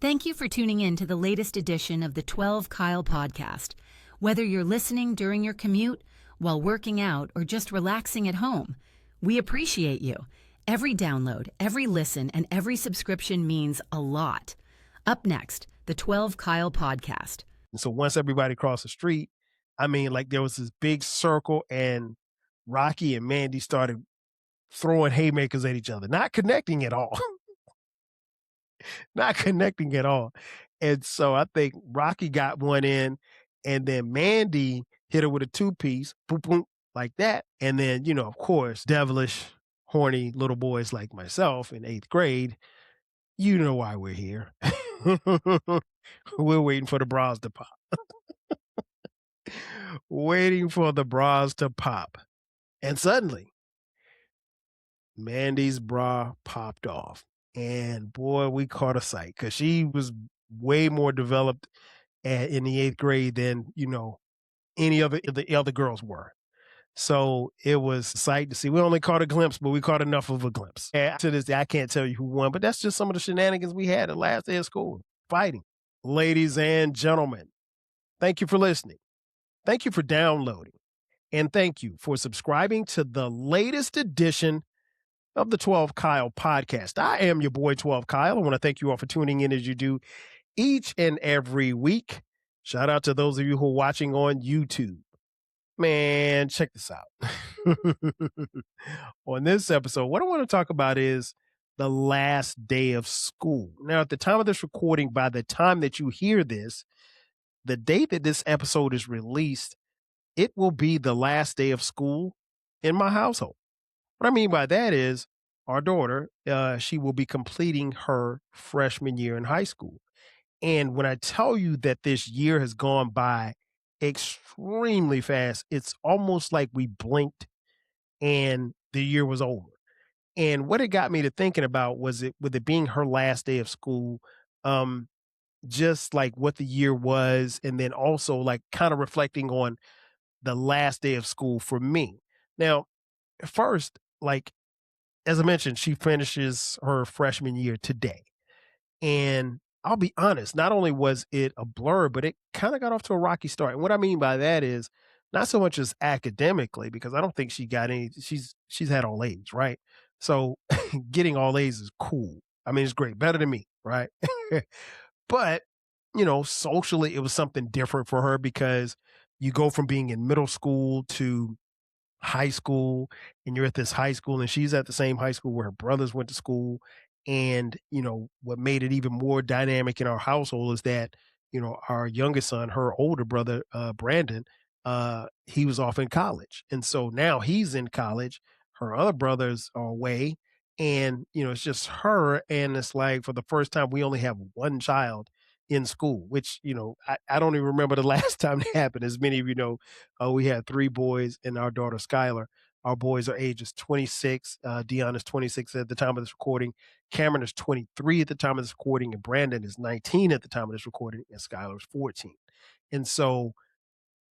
Thank you for tuning in to the latest edition of the 12 Kyle podcast. Whether you're listening during your commute, while working out, or just relaxing at home, we appreciate you. Every download, every listen, and every subscription means a lot. Up next, the 12 Kyle podcast. And so once everybody crossed the street, there was this big circle and Rocky and Mandy started throwing haymakers at each other, not connecting at all. Not connecting at all. And so I think Rocky got one in, and then Mandy hit her with a two-piece, boom, boom, like that. And then, of course, devilish, horny little boys like myself in 8th grade, you know why we're here. We're waiting for the bras to pop. Waiting for the bras to pop. And suddenly, Mandy's bra popped off. And boy, we caught a sight because she was way more developed in the 8th grade than, any of the other girls were. So it was a sight to see. We only caught a glimpse, but we caught enough of a glimpse. And to this day, I can't tell you who won, but that's just some of the shenanigans we had the last day of school, fighting. Ladies and gentlemen, thank you for listening. Thank you for downloading. And thank you for subscribing to the latest edition of the 12 Kyle podcast. I am your boy 12 Kyle. I want to thank you all for tuning in as you do each and every week. Shout out to those of you who are watching on YouTube. Man, check this out. On this episode, what I want to talk about is the last day of school. Now, at the time of this recording, by the time that you hear this, the date that this episode is released, it will be the last day of school in my household. What I mean by that is our daughter, she will be completing her freshman year in high school. And when I tell you that this year has gone by extremely fast, it's almost like we blinked and the year was over. And what it got me to thinking about was with it being her last day of school, just like what the year was, and then also like kind of reflecting on the last day of school for me. Now, first, like, as I mentioned, she finishes her freshman year today. And I'll be honest, not only was it a blur, but it kind of got off to a rocky start. And what I mean by that is not so much as academically, because I don't think she got any, she's had all A's, right? So getting all A's is cool. I mean, it's great, better than me, right? But, socially, it was something different for her because you go from being in middle school to high school, and you're at this high school, and she's at the same high school where her brothers went to school. And, what made it even more dynamic in our household is that, our youngest son, her older brother, Brandon, he was off in college. And so now he's in college. Her other brothers are away. And, it's just her. And it's like for the first time, we only have one child in school, which, I don't even remember the last time that happened. As many of you know, we had 3 boys and our daughter, Skylar. Our boys are ages 26. Dion is 26 at the time of this recording. Cameron is 23 at the time of this recording. And Brandon is 19 at the time of this recording. And Skylar is 14. And so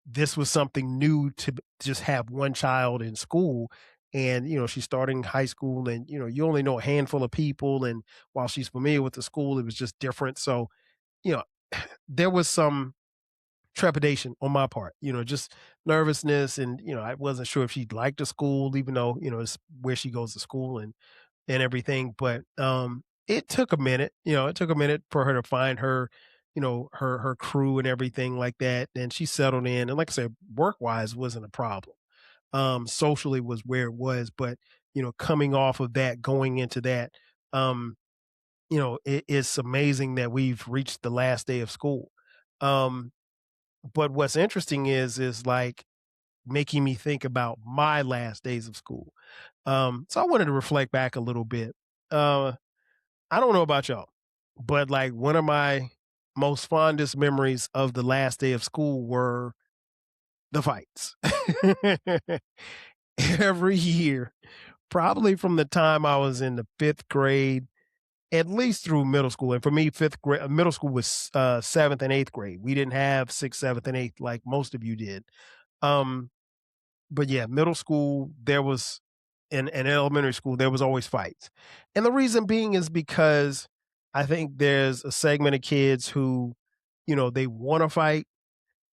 this was something new to just have one child in school. And, she's starting high school and, you only know a handful of people. And while she's familiar with the school, it was just different. So, there was some trepidation on my part, just nervousness. And, I wasn't sure if she'd like the school, even though, it's where she goes to school and everything. But it took a minute, for her to find her, her crew and everything like that. And she settled in. And like I said, work wise wasn't a problem. Socially was where it was. But, coming off of that, going into that, it's amazing that we've reached the last day of school. But what's interesting is like making me think about my last days of school. So I wanted to reflect back a little bit. I don't know about y'all, but like one of my most fondest memories of the last day of school were the fights. Every year, probably from the time I was in the 5th grade at least through middle school. And for me, middle school was 7th and 8th grade. We didn't have 6th, 7th, and 8th like most of you did. But yeah, middle school, there was, in elementary school, there was always fights. And the reason being is because I think there's a segment of kids who, they want to fight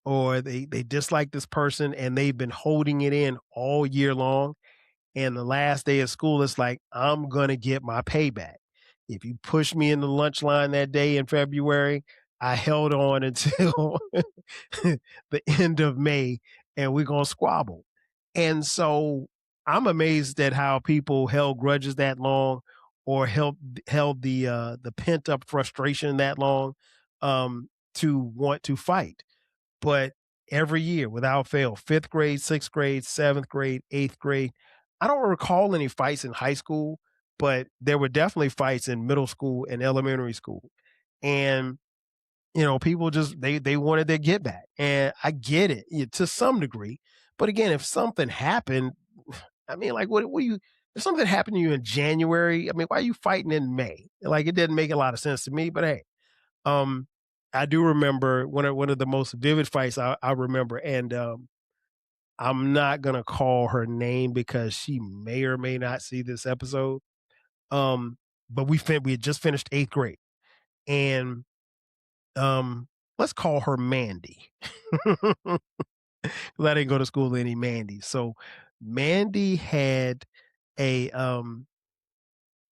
or they dislike this person and they've been holding it in all year long. And the last day of school, it's like, I'm going to get my payback. If you push me in the lunch line that day in February, I held on until the end of May and we're going to squabble. And so I'm amazed at how people held grudges that long or held the pent up frustration that long to want to fight. But every year without fail, fifth grade, sixth grade, seventh grade, eighth grade. I don't recall any fights in high school, but there were definitely fights in middle school and elementary school. And people just they wanted their get back. And I get it, to some degree. But again, if something happened, I mean, like what you if something happened to you in January, I mean, why are you fighting in May? Like it didn't make a lot of sense to me, but hey, um, I do remember one of the most vivid fights I remember, and I'm not gonna call her name because she may or may not see this episode. Um, but we had just finished eighth grade, and let's call her Mandy. 'Cause I didn't go to school with any Mandy. So Mandy had a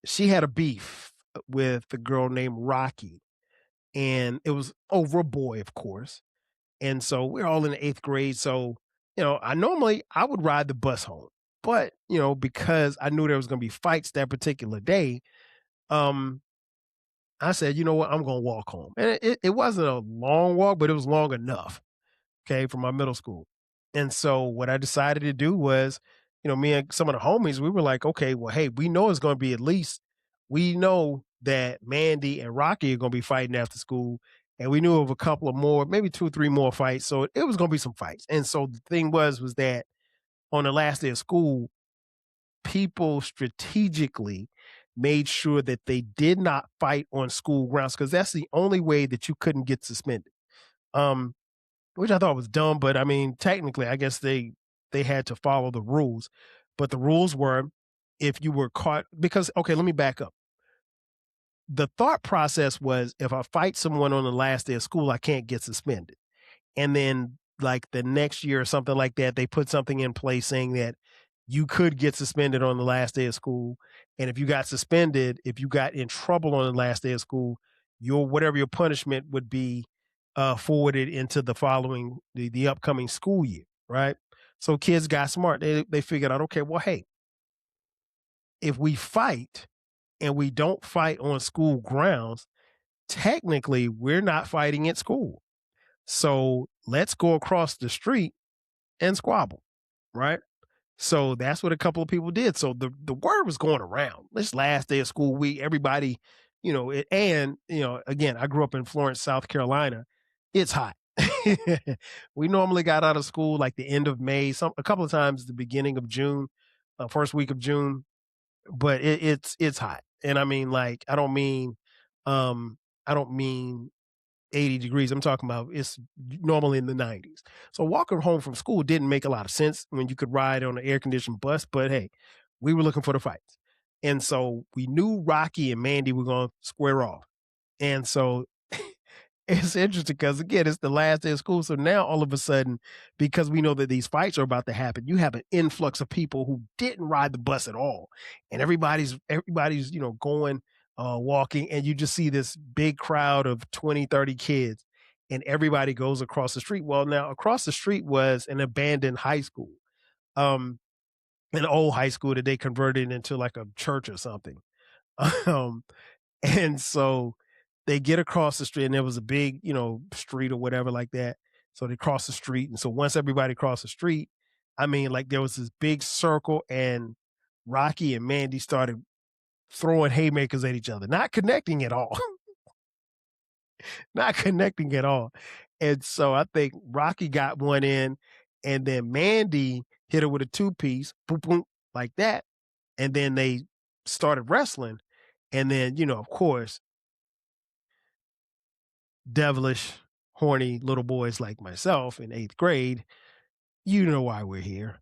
she had a beef with the girl named Rocky, and it was over a boy, of course. And so we're all in the eighth grade. So, I would ride the bus home. But, because I knew there was gonna be fights that particular day, um, I said, you know what, I'm gonna walk home. And it wasn't a long walk, but it was long enough, okay, from my middle school. And so what I decided to do was, me and some of the homies, we were like, okay, well, hey, we know it's gonna be at least we know that Mandy and Rocky are gonna be fighting after school. And we knew of a couple of more, maybe two or three more fights. So it was gonna be some fights. And so the thing was that on the last day of school, people strategically made sure that they did not fight on school grounds because that's the only way that you couldn't get suspended. Um, which I thought was dumb, but I mean, technically, I guess they had to follow the rules. But the rules were if you were caught because okay, let me back up. The thought process was if I fight someone on the last day of school, I can't get suspended. And then like the next year or something like that, they put something in place saying that you could get suspended on the last day of school. And if you got suspended, if you got in trouble on the last day of school, your whatever your punishment would be forwarded into the upcoming school year, right? So kids got smart. They figured out, okay, well, hey, if we fight and we don't fight on school grounds, technically we're not fighting at school. So let's go across the street and squabble, right? So that's what a couple of people did. So the word was going around. This last day of school week, everybody, again, I grew up in Florence, South Carolina. It's hot. We normally got out of school like the end of May, a couple of times the beginning of June, first week of June, but it's hot. And I mean, like, um, I don't mean 80 degrees. I'm talking about it's normally in the 90s. So walking home from school didn't make a lot of sense when you could ride on an air conditioned bus, but hey, we were looking for the fights. And so we knew Rocky and Mandy were going to square off. And so it's interesting because again, it's the last day of school. So now all of a sudden, because we know that these fights are about to happen, you have an influx of people who didn't ride the bus at all. And everybody's, going, walking, and you just see this big crowd of 20, 30 kids, and everybody goes across the street. Well, now across the street was an abandoned high school. Um, an old high school that they converted into like a church or something. Um, and so they get across the street, and there was a big, street or whatever like that. So they cross the street. And so once everybody crossed the street, I mean, like there was this big circle, and Rocky and Mandy started throwing haymakers at each other, not connecting at all, not connecting at all. And so I think Rocky got one in, and then Mandy hit her with a two piece, boom, boom, like that. And then they started wrestling. And then, of course, devilish, horny little boys like myself in eighth grade, you know why we're here.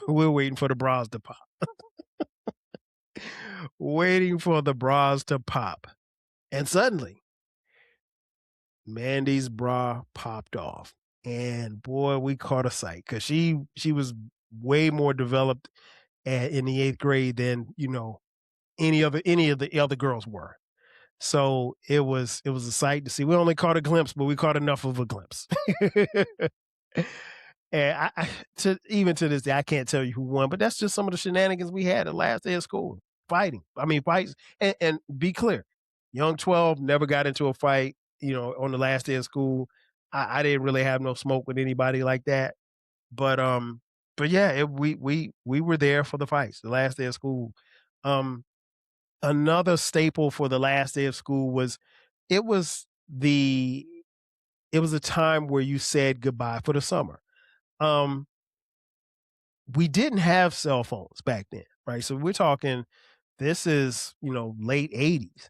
We're waiting for the bras to pop. waiting for the bras to pop. And suddenly, Mandy's bra popped off. And boy, we caught a sight because she was way more developed in the eighth grade than any of the other girls were. So it was a sight to see. We only caught a glimpse, but we caught enough of a glimpse. And even to this day, I can't tell you who won, but that's just some of the shenanigans we had the last day of school. Fighting. I mean, fights. And be clear, young 12 never got into a fight, on the last day of school. I didn't really have no smoke with anybody like that. But yeah, we were there for the fights, the last day of school. Um, Another staple for the last day of school was it was the it was a time where you said goodbye for the summer. Um, we didn't have cell phones back then, right? So we're talking this is, late 80s.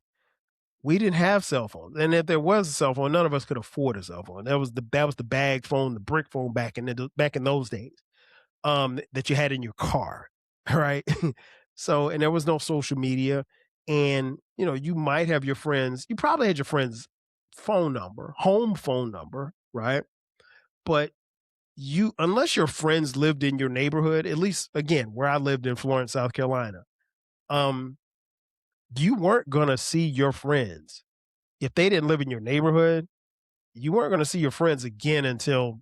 We didn't have cell phones. And if there was a cell phone, none of us could afford a cell phone. That was the bag phone, the brick phone back in those days. That you had in your car, right? So, and there was no social media, and you might have your friends. You probably had your friend's phone number, home phone number, right? But unless your friends lived in your neighborhood, at least again where I lived in Florence, South Carolina, um, you weren't gonna see your friends if they didn't live in your neighborhood. You weren't gonna see your friends again until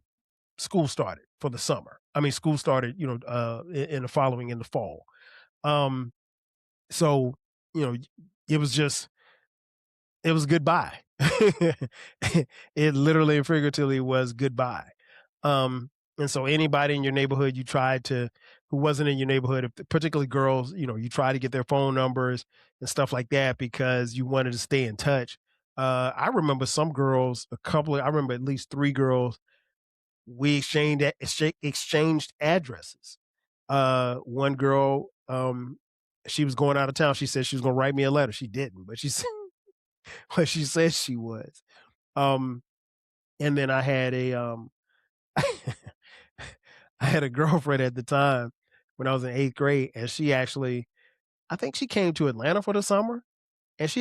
school started for the summer. I mean, school started, in the fall. Um, so, you know, it was just, it was goodbye. It literally and figuratively was goodbye. And so anybody in your neighborhood you tried to, who wasn't in your neighborhood, particularly girls, you try to get their phone numbers and stuff like that because you wanted to stay in touch. I remember some girls, I remember at least three girls we exchanged addresses. One girl, she was going out of town. She said she was going to write me a letter. She didn't, but she said what she said she was. Um, and then I had I had a girlfriend at the time when I was in eighth grade, and I think she came to Atlanta for the summer, and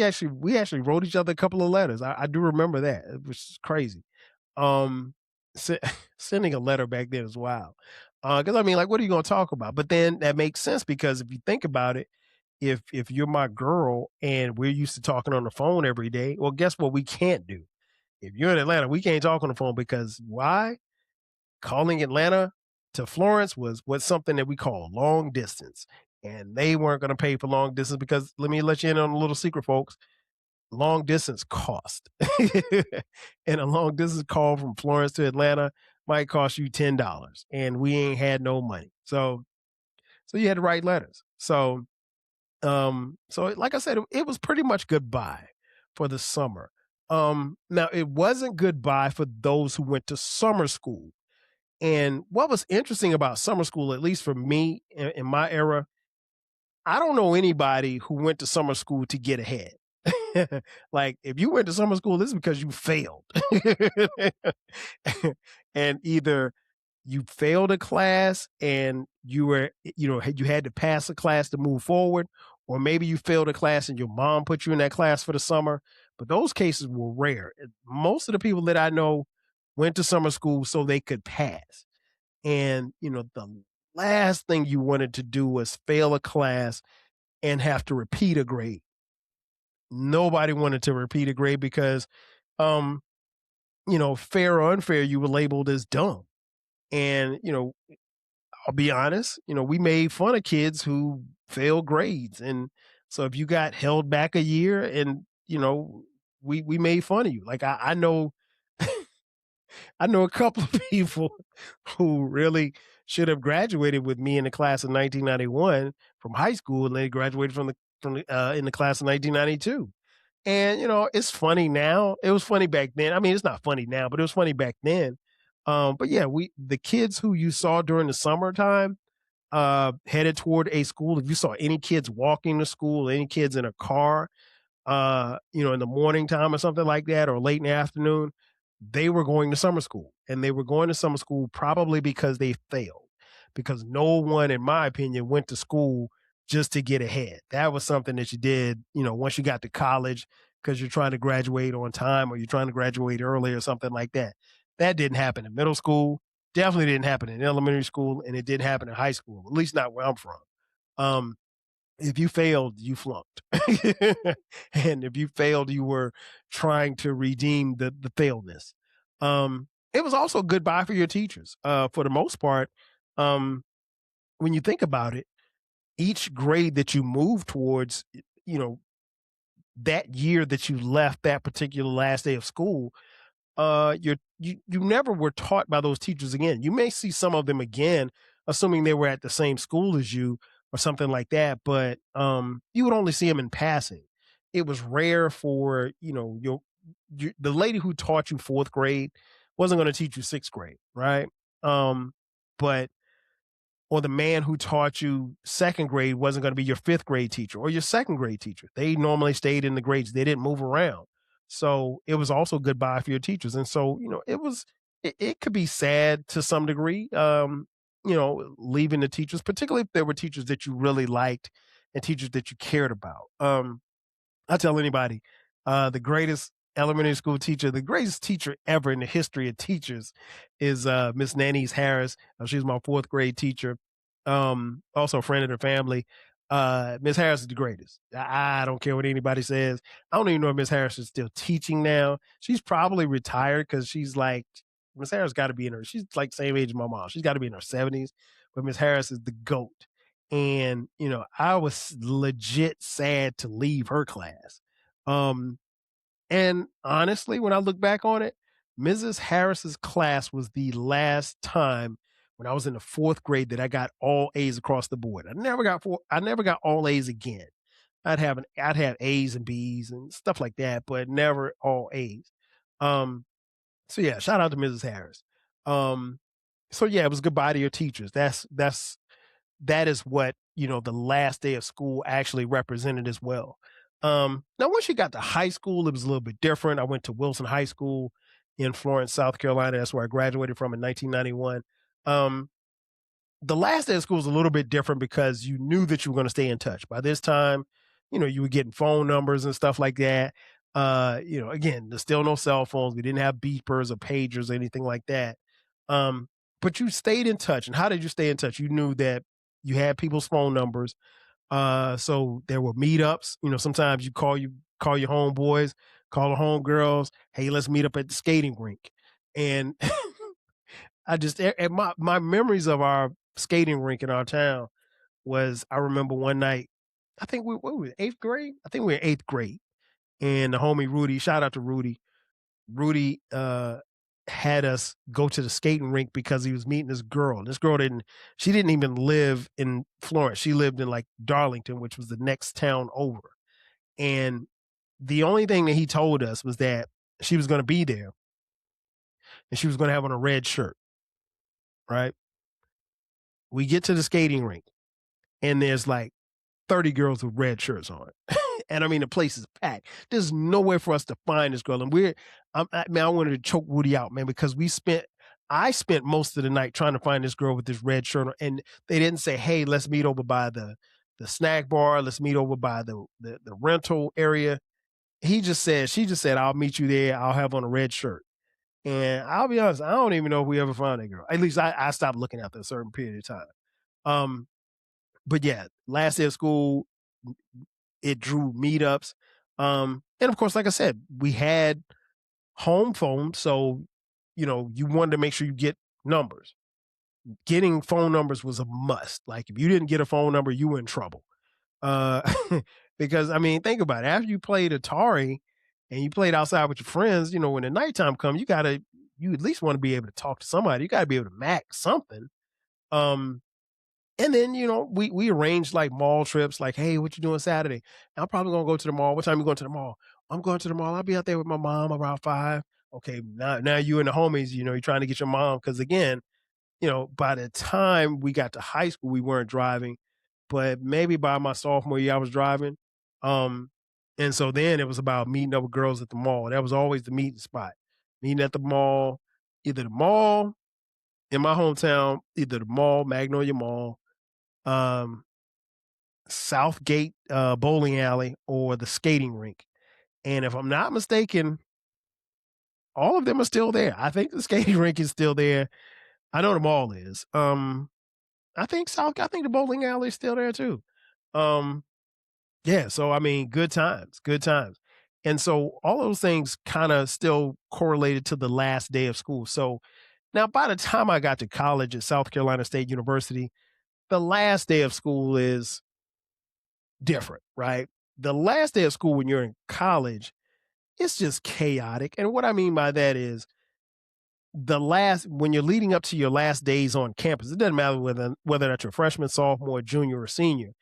we actually wrote each other a couple of letters. I do remember that, which is crazy. Um, se Sending a letter back then is wild. Because I mean, like, what are you gonna talk about? But then that makes sense because if you think about it, if you're my girl and we're used to talking on the phone every day, well, guess what we can't do? If you're in Atlanta, we can't talk on the phone because why? Calling Atlanta to Florence was something that we call long distance, and they weren't gonna pay for long distance because let me let you in on a little secret, folks, long distance cost. And a long distance call from Florence to Atlanta might cost you $10 and we ain't had no money. So you had to write letters. So like I said, it was pretty much goodbye for the summer. Now it wasn't goodbye for those who went to summer school. And what was interesting about summer school, at least for me in my era, I don't know anybody who went to summer school to get ahead. Like if you went to summer school, this is because you failed. And either you failed a class and you had to pass a class to move forward, or maybe you failed a class and your mom put you in that class for the summer. But those cases were rare. Most of the people that I know went to summer school so they could pass. And, the last thing you wanted to do was fail a class and have to repeat a grade. Nobody wanted to repeat a grade because, um, fair or unfair, you were labeled as dumb. And, I'll be honest, we made fun of kids who failed grades. And so if you got held back a year and, we made fun of you. Like I know I know a couple of people who really should have graduated with me in the class of 1991 from high school, and they graduated in the class of 1992. And it's funny now. It was funny back then. I mean, it's not funny now, but it was funny back then. But yeah, the kids who you saw during the summertime headed toward a school. If you saw any kids walking to school, any kids in a car, in the morning time or something like that, or late in the afternoon, they were going to summer school. And they were going to summer school probably because they failed. Because no one, in my opinion, went to school just to get ahead. That was something that you did, once you got to college because you're trying to graduate on time or you're trying to graduate early or something like that. That didn't happen in middle school, definitely didn't happen in elementary school, and it didn't happen in high school, at least not where I'm from. Um, if you failed, you flunked. And if you failed, you were trying to redeem the failedness. It was also goodbye for your teachers. For the most part, um, when you think about it, each grade that you move towards, you know, that year that you left that particular last day of school, you never were taught by those teachers again. You may see some of them again, assuming they were at the same school as you or something like that, but you would only see them in passing. It was rare for the lady who taught you fourth grade wasn't going to teach you sixth grade, right? But or the man who taught you second grade wasn't going to be your fifth grade teacher or your second grade teacher. They normally stayed in the grades. They didn't move around. So it was also goodbye for your teachers. And so, it could be sad to some degree, leaving the teachers, particularly if there were teachers that you really liked and teachers that you cared about. I tell anybody, the greatest elementary school teacher, the greatest teacher ever in the history of teachers is Miss Nanny's Harris. She's my fourth grade teacher. Also a friend of the family. Miss Harris is the greatest. I don't care what anybody says. I don't even know if Miss Harris is still teaching now. She's probably retired because she's like, Miss Harris got to be in her, she's like the same age as my mom. She's got to be in her 70s, but Miss Harris is the GOAT. And, I was legit sad to leave her class. Um, and honestly, when I look back on it, Mrs. Harris's class was the last time when I was in the fourth grade that I got all A's across the board. I never got all A's again. I'd have A's and B's and stuff like that, but never all A's. Um, so yeah, shout out to Mrs. Harris. Um, so yeah, it was goodbye to your teachers. That is what, the last day of school actually represented as well. Now, once you got to high school, it was a little bit different. I went to Wilson High School in Florence, South Carolina. That's where I graduated from in 1991. Um, the last day of school was a little bit different because you knew that you were going to stay in touch. By this time, you were getting phone numbers and stuff like that. Again, there's still no cell phones. We didn't have beepers or pagers or anything like that. Um, but you stayed in touch. And how did you stay in touch? You knew that you had people's phone numbers. So there were meetups. Sometimes you call your homeboys, call the homegirls. Hey, let's meet up at the skating rink. And my memories of our skating rink in our town was, I remember one night, I think what were we, eighth grade? I think we were in eighth grade. And the homie Rudy, shout out to Rudy. Rudy had us go to the skating rink because he was meeting this girl. This girl she didn't even live in Florence. She lived in like Darlington, which was the next town over. And the only thing that he told us was that she was going to be there and she was going to have on a red shirt, right? We get to the skating rink and there's like 30 girls with red shirts on. And I mean, the place is packed. There's nowhere for us to find this girl. And I wanted to choke Woody out, man, because I spent most of the night trying to find this girl with this red shirt on. And they didn't say, hey, let's meet over by the snack bar. Let's meet over by the rental area. She just said, I'll meet you there. I'll have on a red shirt. And I'll be honest, I don't even know if we ever found that girl. At least I stopped looking after a certain period of time. But yeah, last day of school, it drew meetups. And of course, like I said, we had home phones. So, you wanted to make sure you get numbers. Getting phone numbers was a must. Like if you didn't get a phone number, you were in trouble. Uh, because I mean, think about it. After you played Atari and you played outside with your friends, when the nighttime comes, you at least want to be able to talk to somebody. You got to be able to mac something. Um, and then, we arranged like mall trips, like, hey, what you doing Saturday? I'm probably gonna go to the mall. What time you going to the mall? I'm going to the mall. I'll be out there with my mom around 5. Okay, now you and the homies, you're trying to get your mom. Cause again, by the time we got to high school, we weren't driving, but maybe by my sophomore year, I was driving. Um, and so then it was about meeting up with girls at the mall. That was always the meeting spot. Meeting at the mall, either the mall in my hometown, either the mall, Magnolia Mall, um, Southgate bowling alley or the skating rink. And if I'm not mistaken, all of them are still there. I think the skating rink is still there. I know the mall is. I think the bowling alley is still there too. Um, yeah, so I mean, good times, good times. And so all those things kind of still correlated to the last day of school. So now by the time I got to college at South Carolina State University, the last day of school is different, right? The last day of school when you're in college, it's just chaotic. And what I mean by that is when you're leading up to your last days on campus, it doesn't matter whether that's your freshman, sophomore, junior, or senior.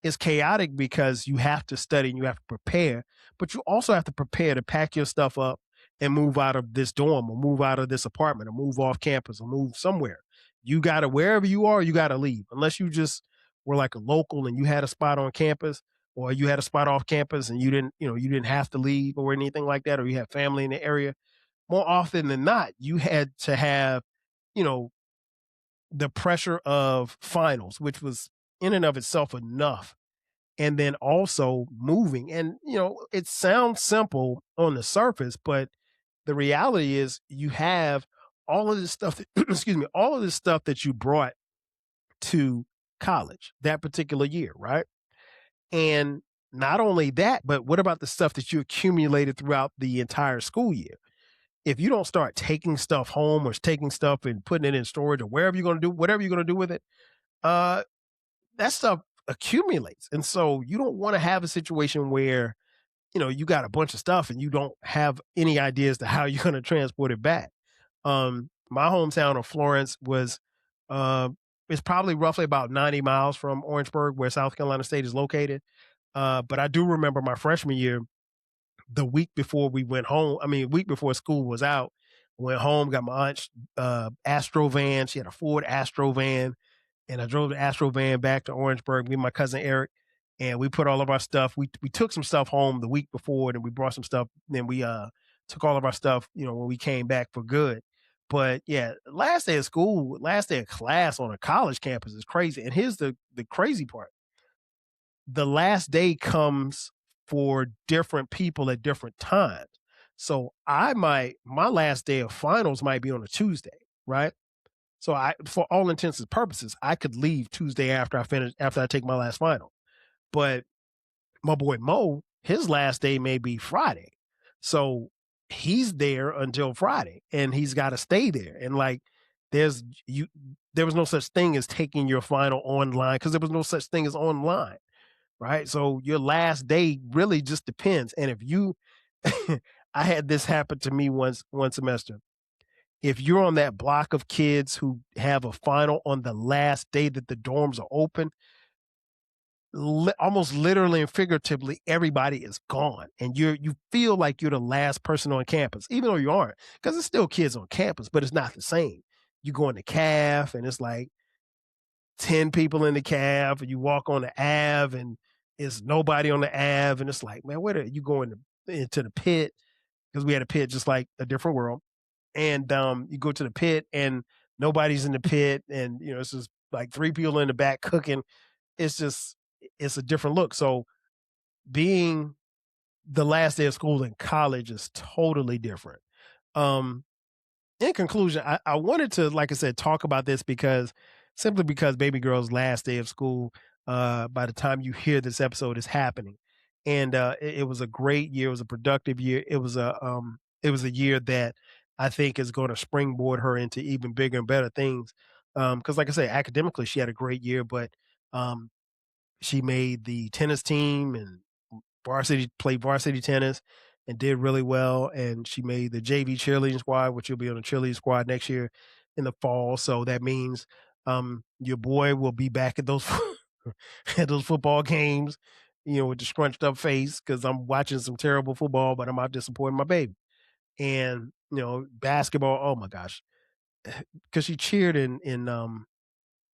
It's chaotic because you have to study and you have to prepare, but you also have to prepare to pack your stuff up and move out of this dorm or move out of this apartment or move off campus or move somewhere. You got to, wherever you are, you got to leave unless you just were like a local and you had a spot on campus or you had a spot off campus and you didn't have to leave or anything like that, or you have family in the area. More often than not, you had to have, you know, the pressure of finals, which was in and of itself enough, and then also moving. And, it sounds simple on the surface, but the reality is you have all of this stuff that, excuse me, all of this stuff that you brought to college that particular year, right? And not only that, but what about the stuff that you accumulated throughout the entire school year? If you don't start taking stuff home or taking stuff and putting it in storage or wherever you're going to do, whatever you're going to do with it, uh, that stuff accumulates. And so you don't want to have a situation where, you got a bunch of stuff and you don't have any idea as to how you're going to transport it back. My hometown of Florence was, uh, it's probably roughly about 90 miles from Orangeburg, where South Carolina State is located. But I do remember my freshman year, the week before we went home, I mean, a week before school was out, went home, got my aunt's Astro van. She had a Ford Astro van, and I drove the Astro van back to Orangeburg, me and my cousin Eric, and we put all of our stuff. We took some stuff home the week before, and we brought some stuff. Then we took all of our stuff, when we came back for good. But yeah, last day of school, last day of class on a college campus is crazy. And here's the crazy part: the last day comes for different people at different times. So my last day of finals might be on a Tuesday, right? So for all intents and purposes, I could leave Tuesday after I take my last final. But my boy Mo, his last day may be Friday. So he's there until Friday and he's got to stay there. And like, there's you, there was no such thing as taking your final online because there was no such thing as online, right? So your last day really just depends. And if you, I had this happen to me one semester. If you're on that block of kids who have a final on the last day that the dorms are open, almost literally and figuratively, everybody is gone, and you feel like you're the last person on campus, even though you aren't, because there's still kids on campus, but it's not the same. You go in the caf, and it's like 10 people in the caf, and you walk on the Ave, and it's nobody on the Ave, and it's like, man, where are you going into the pit? Because we had a pit just like a different world, and you go to the pit, and nobody's in the pit, and it's just like three people in the back cooking. It's a different look. So being the last day of school in college is totally different. Um, in conclusion, I wanted to, like I said, talk about this simply because baby girl's last day of school, by the time you hear this episode, is happening. And it was a great year. It was a productive year. It was a year that I think is going to springboard her into even bigger and better things. Because, like I say, academically, she had a great year, but um, she made the tennis team and played varsity tennis and did really well. And she made the JV cheerleading squad, which will be on the cheerleading squad next year in the fall. So that means your boy will be back at those at those football games, with the scrunched up face because I'm watching some terrible football, but I'm out there supporting my baby. And basketball. Oh my gosh, because she cheered in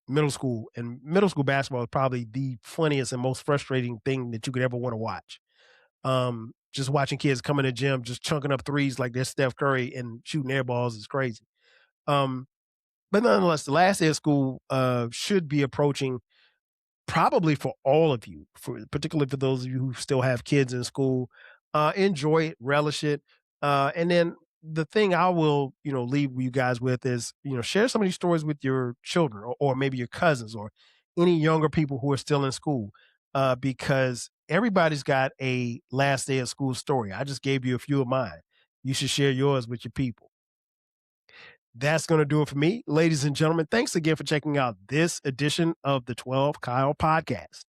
middle school, and middle school basketball is probably the funniest and most frustrating thing that you could ever want to watch. Just watching kids come in the gym, just chunking up threes like they're Steph Curry and shooting air balls is crazy. Um, but nonetheless, the last day of school should be approaching probably for all of you, particularly for those of you who still have kids in school. Enjoy it, relish it, and then the thing I will, leave you guys with is, share some of these stories with your children, or maybe your cousins, or any younger people who are still in school, because everybody's got a last day of school story. I just gave you a few of mine. You should share yours with your people. That's going to do it for me. Ladies and gentlemen, thanks again for checking out this edition of the 12 Kyle podcast.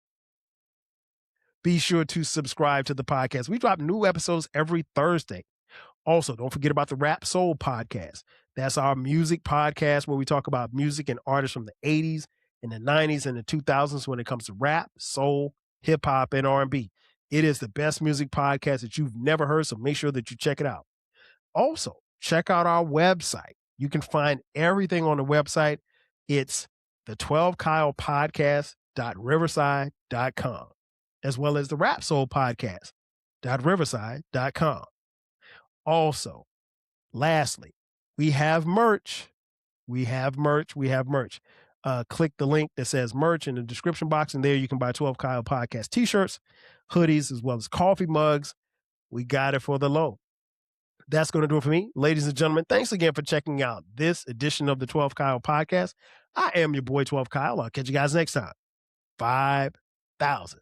Be sure to subscribe to the podcast. We drop new episodes every Thursday. Also, don't forget about the Rap Soul podcast. That's our music podcast where we talk about music and artists from the 80s and the 90s and the 2000s when it comes to rap, soul, hip hop, and R&B. It is the best music podcast that you've never heard, so make sure that you check it out. Also, check out our website. You can find everything on the website. It's the 12kylepodcast.riverside.com, as well as the Rap Soul podcast.riverside.com. Also, lastly, we have merch. We have merch. Click the link that says merch in the description box, and there you can buy 12 Kyle Podcast t-shirts, hoodies, as well as coffee mugs. We got it for the low. That's going to do it for me. Ladies and gentlemen, thanks again for checking out this edition of the 12 Kyle Podcast. I am your boy, 12 Kyle. I'll catch you guys next time. 5,000.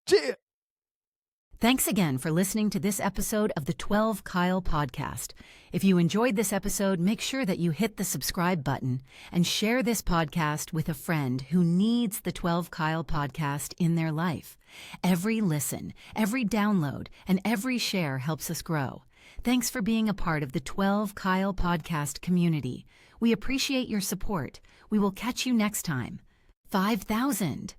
Cheers. Thanks again for listening to this episode of the 12 Kyle Podcast. If you enjoyed this episode, make sure that you hit the subscribe button and share this podcast with a friend who needs the 12 Kyle Podcast in their life. Every listen, every download, and every share helps us grow. Thanks for being a part of the 12 Kyle Podcast community. We appreciate your support. We will catch you next time. 5,000.